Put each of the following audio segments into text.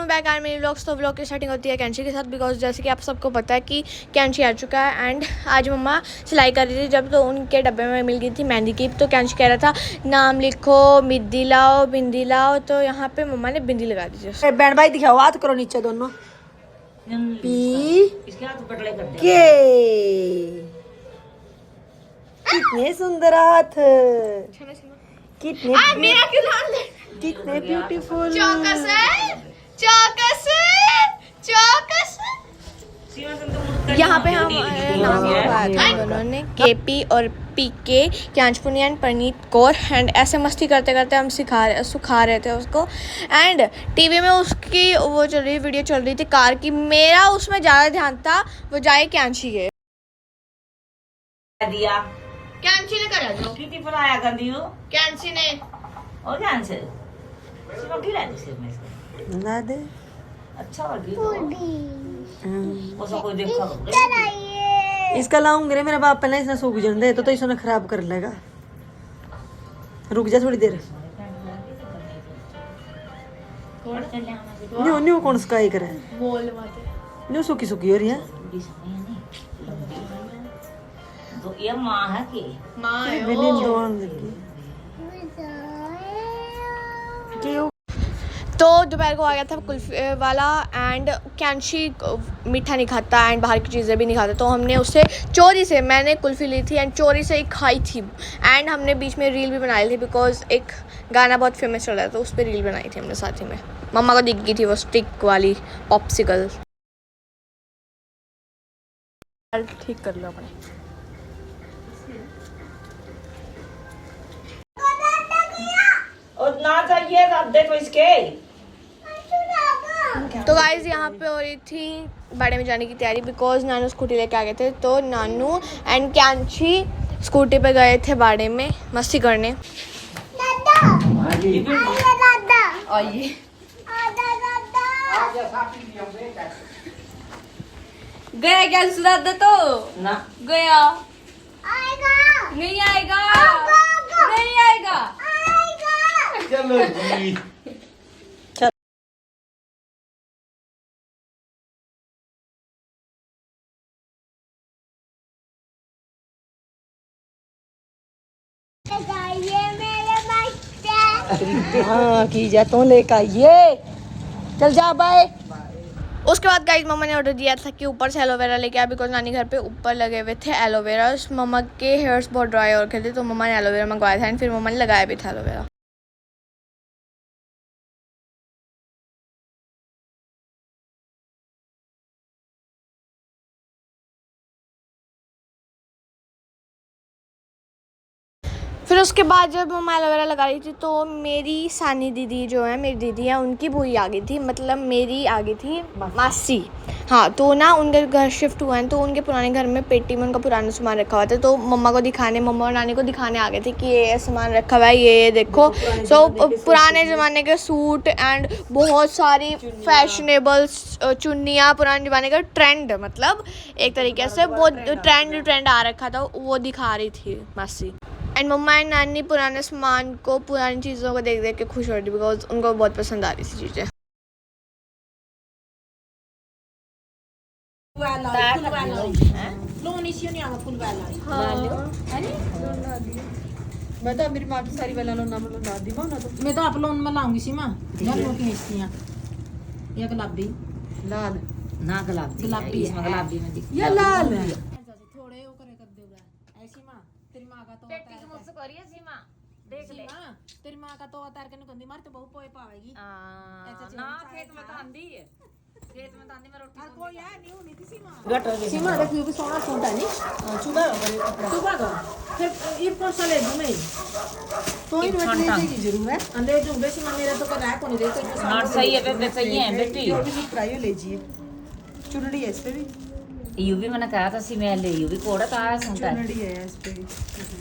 Welcome back and मेरी vlogs. तो vlog की स्टार्टिंग होती है कैंची के साथ, बिकॉज जैसे कि आप सबको पता है कि कैंची आ चुका है। एंड आज मम्मा सिलाई कर रही थी जब, तो उनके डब्बे में मिल गई थी मेहंदी की। तो कैंची कह रहा था नाम लिखो, बिंदी लाओ, बिंदी लाओ। तो यहाँ पे मम्मा ने बिंदी लगा दी थी। बैंड भाई दिखाओ, हाथ करो नीचे दोनों। पी के कितने सुंदर हाथ, कितने ब्यूटीफुल। चौकस है, चौकस है, चौकस है। यहाँ पे हम नाम लिखवाया था दोनों ने, केपी और पीके, कैंचपुनी एंड परनीत कौर। एंड ऐसे मस्ती करते करते हम सुखा रहे थे उसको। एंड टीवी में उसकी वो चल रही वीडियो चल रही थी कार की। मेरा उसमें ज़्यादा ध्यान था वो जाए कैंची के दिया कैंची ने करा जो कितनी बनाया कर दियो कैंची ने और ध्यान से रोटी ला दी सिर में इसको ना दे। अच्छा लगी वो सब कोई देखा इसका लाऊंगे रे मेरा बाप, पहले इसने सूख जन दे तो इसने खराब कर लेगा। रुक जा थोड़ी देर। न्यू न्यू कौन सा करे बोल बातें न्यू सूखी सूखी हो रही है। तो ये माँ है कि माँ है मैंने वो। दो आन लगी। तो दोपहर को आ गया था कुल्फी वाला। एंड कैंची मीठा नहीं खाता एंड बाहर की चीज़ें भी नहीं खाता, तो हमने उससे चोरी से, मैंने कुल्फ़ी ली थी एंड चोरी से ही खाई थी। एंड हमने बीच में रील भी बनाई थी, बिकॉज एक गाना बहुत फेमस चल रहा था, तो उस पर रील बनाई थी हमने साथ ही में। मम्मा को दिख गई थी वो स्टिक वाली पॉप्सिकल। ठीक कर लो अपने। और ना चाहिए देखो इसके। तो गाइज यहाँ पे हो रही थी बाड़े में जाने की तैयारी, बिकॉज नानू स्कूटी लेके आ गए थे। तो नानू एंड कैंची स्कूटी पे गए थे बाड़े में मस्ती करने। आइए गया क्या दादा? तो ना गया नहीं आएगा, नहीं आएगा। चलो जी। हाँ की जा तो लेकर आइए। चल जा बाय। उसके बाद गाइस मम्मा ने ऑर्डर दिया था कि ऊपर से एलोवेरा लेके आया, बिकॉज नानी घर पे ऊपर लगे हुए थे एलोवेरा। मम्मा के हेयर्स बहुत ड्राई हो रखे थे, तो मम्मा ने एलोवेरा मंगवाया था एंड फिर मम्मा ने लगाया भी था एलोवेरा। फिर उसके बाद जब मम्मा एलोवेरा लगा रही थी, तो मेरी सानी दीदी जो है, मेरी दीदी है, उनकी भूई आ गई थी, मतलब मेरी आ गई थी मासी। हाँ, तो ना उनके घर शिफ्ट हुआ है, तो उनके पुराने घर में पेटी में उनका पुराना सामान रखा हुआ था। तो मम्मा और नानी को दिखाने आ गए थे कि ये सामान रखा हुआ है, ये देखो। सो पुराने ज़माने के सूट एंड बहुत सारी फैशनेबल चुन्नियाँ, पुराने ज़माने का ट्रेंड, मतलब एक तरीके से वो ट्रेंड आ रखा था, वो दिखा रही थी मासी। एंड मम्मा एंड नानी पुराने सामान को, पुरानी चीज़ों को देख देख के खुश हो रही थी, बिकॉज उनको बहुत पसंद आ रही थी चीज़ें। मैं तो मेरी माँ की सारी वाला लोन नाम ला दी माँ ना। तो मैं तो आप लोन में लाऊंगी सी माँ। ये गुलाबी लाल ना गुलाबी इसमें गुलाबी में दिख या लाल है। थोड़े वो करे कर देगा ऐसी माँ। तेरी माँ का तो पेटी की मुझसे करिए सीमा देख ले तेरी माँ का तो उतार के निकंदी मार तो बहुत पोए पावेगी। ना खेत में तो आंधी है, खेत में तो आंधी में रोटी कोई यार नहीं होनी थी सीमा। सीमा देख ये भी सोना छोटा नहीं चुदा सुबह का फिर ये कौन सा ले दूं मैं तो इन मतलब की जरूर है। अंदर जो बेसी मां मेरा तो कर को नहीं दे तो नॉट सही है, बेटे सही है बेटी। जो भी प्रायो लीजिए, चुनड़ी है इस पे भी, यू भी मैंने कहा था सीमा ले, यू भी कोड़ा तो आया सुनता है चुनड़ी है इस पे भी।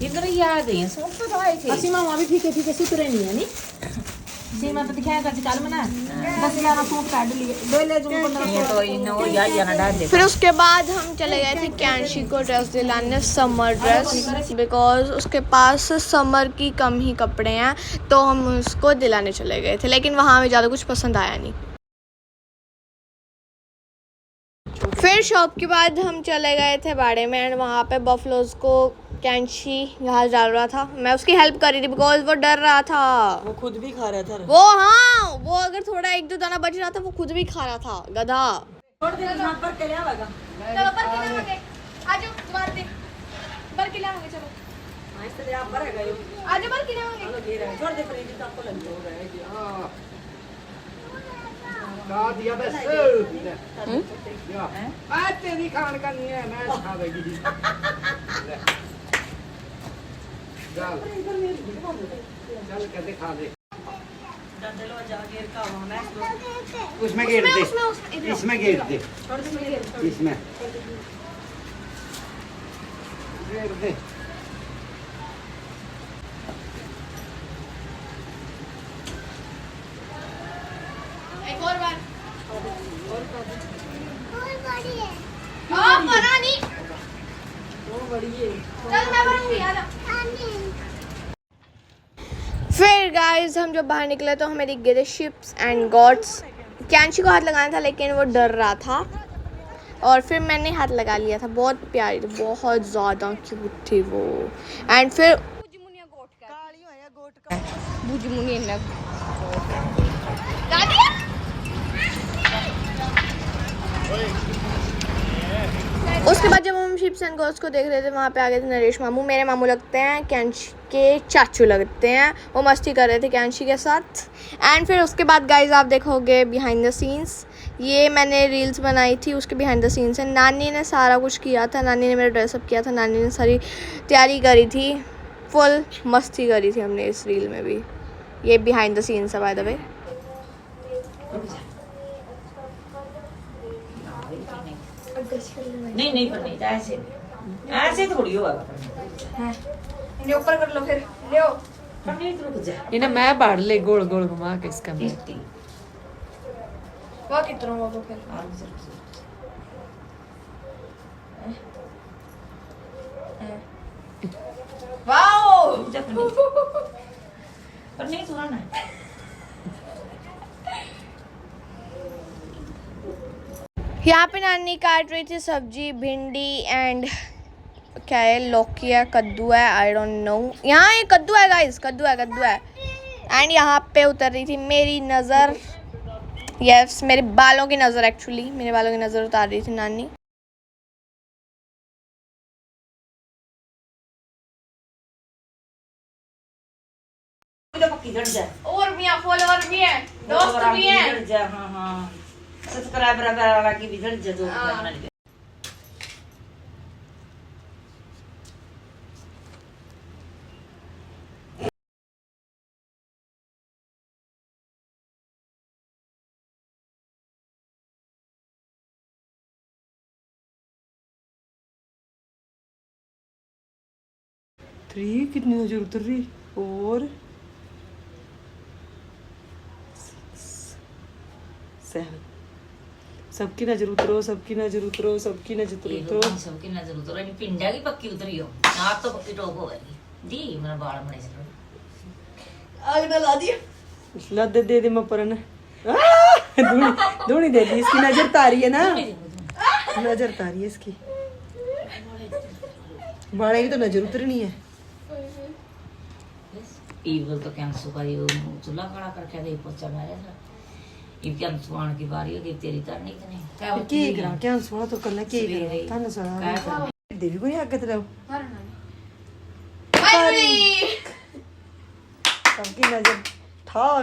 इधर याद है सुन तो आए थे। सीमा वहां भी ठीक है सुतरे नहीं है नी सीमा तो दिखाया कर कल में ना 10,000 सूट काट लिए दो ले जो 15 तो इनो या ना डाल दे। फिर उसके बाद हम चले गए थे कैंची को ड्रेस दिलाने, समर ड्रेस, बिकॉज उसके पास समर की कम ही कपड़े हैं, तो हम उसको दिलाने चले गए थे। लेकिन वहाँ हमें ज़्यादा कुछ पसंद आया नहीं। फिर शॉप के बाद हम चले गए थे बाड़े में एंड वहाँ पे बफलोज को कैंची घास डाल रहा था। मैं उसकी हेल्प कर रही थी बिकॉज वो डर रहा था। वो खुद भी खा रहा था। वो हाँ, वो अगर थोड़ा 1-2 दाना बच रहा था वो खुद भी खा रहा था, गधा। छोड़ दे यहाँ पर के लिया लगा। चलो पर के लाओगे, आजो मार दे, पर के लाओगे, चलो आज तो आप पर गए आजो पर के लाओगे। चलो दे रहे छोड़ दे फ्रिज तो आपको लग हां का दिया बस या आज तेरी खान का नहीं है, मैं खा देगी। चल कहते खा दे, चलो जा घेर का मैं उसमें घेर दे, इसमें घेर दे, इसमें घेर दे। एक और बार परा नहीं, वो बड़ी है। चल मैं भरूंगी, आ जा। फिर गाइस हम जब बाहर निकले तो हमें दिख गए थे शिप्स एंड गॉड्स। कैंची को हाथ लगाना था लेकिन वो डर रहा था और फिर मैंने हाथ लगा लिया था। बहुत प्यारी थी, बहुत ज़्यादा क्यूट थी वो। एंड फिर उसके बाद जब हम शिप्स एंड गॉड्स को देख रहे थे वहाँ पे आ गए थे नरेश मामू। मेरे मामू लगते हैं, कैंची के चाचू लगते हैं। वो मस्ती कर रहे थे कैंची के साथ। एंड फिर उसके बाद गाइज आप देखोगे बिहाइंड द सीन्स, ये मैंने रील्स बनाई थी, उसके बिहाइंड द सीन्स है। नानी ने सारा कुछ किया था, नानी ने मेरा ड्रेसअप किया था, नानी ने सारी तैयारी करी थी, फुल मस्ती करी थी हमने इस रील में भी। ये बिहाइंड द सीन्स है बाय द वे। नहीं पर नहीं ऐसे ऐसे थोड़ी होगा। इन्हें ऊपर कर लो, फिर ले आओ। पर नहीं तो रुक जा। ये ना मैं बाढ़ ले गोल गोल घुमा के इसका मैं टेस्टी वो कितना हुआ वो फिर? और जरा वाओ रुक जा पर नहीं थोड़ा ना। यहाँ पे नानी काट रही थी सब्जी, भिंडी एंड क्या है, लौकी है, कद्दू है, आई डोंट नो। यहाँ ये कद्दू है गाइस, कद्दू है। एंड यहाँ पे उतर रही थी मेरी नज़र, यस मेरे बालों की नज़र, एक्चुअली मेरे बालों की नज़र उतार रही थी नानी। पक्की जड़ जा और भी हैं, फॉलोअर भी हैं, दोस्त भी हैं। जड़ जा। हाँ हाँ सब्सक्राइबर वाला की भी जड़ जा जो बना ले। थ्री कितनी नजर उतर रही और 7 सबकी नजर उतरो, सबकी नजर उतरो, सबकी नजर उतरो। सबकी नजर उतर रही, पिंडा की पक्की उतरी हो, नाक तो पक्की टोप हो गई जी। मेरा बाल बने से आग डला दिया। लद दे दे मपरन धूनी दे दी। इसकी नजर तारी है ना, नजर तारी है इसकी। बाड़े की तो नजर उतरनी है। ईवल तो कैंसर का ये चूल्हा खड़ा करके दे पोछा मारे था। ये कैंसर आने की बारी होगी तेरी तरनी तो नहीं क्या की करा क्या सोना तो करना की करा तन सड़ा देवी को नहीं आके तेरा बाय। सबकी नजर था।